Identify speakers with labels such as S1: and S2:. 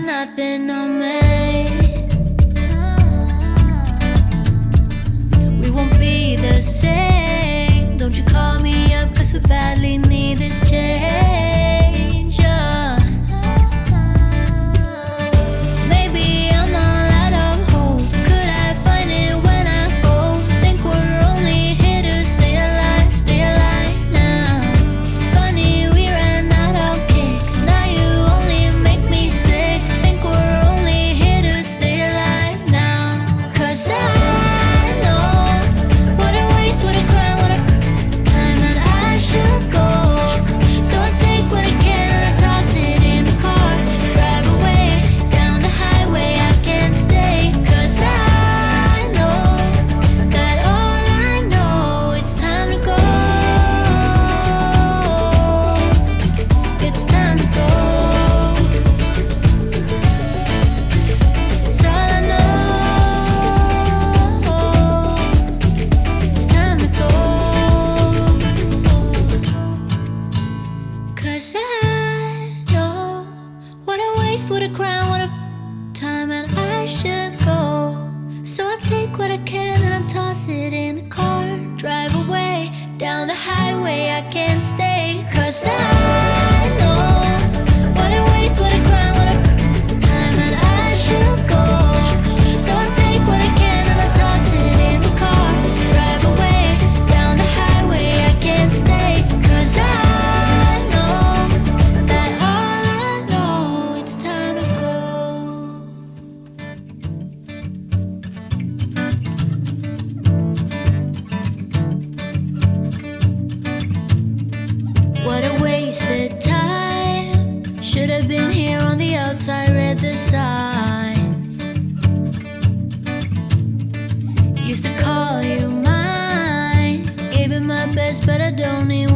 S1: got nothing on me. We won't be the same. Don't you call me up, 'cause we badly need this change. Maybe I'm all out of hope. Could I find it when I go? Think we're only here to stay alive now. Funny, we ran out of kicks. Now you only make me sick. Think we're only here to stay alive now. 'Cause I know what a waste, what a crime, what a time that I should go. So I take what I can and I toss it in the car. Drive away down the highway, I can't stay. 'Cause I know that all I know, it's time to go. It's time to go. It's all I know. It's time to go. 'Cause I know what a waste, what a crime, what a time, and I should go. So I take what I can and I toss it in the car. Drive away down the highway, I can't stay. 'Cause I know what a waste, what a crime, what a time, and I should go. So I take what I can and I toss it in the car. Drive away down the highway, I can't stay. 'Cause I know that all I know, it's time to go. What a wasted time. Should have been here on the outside, read the signs. Used to call you mine. Gave it my best, but I don't need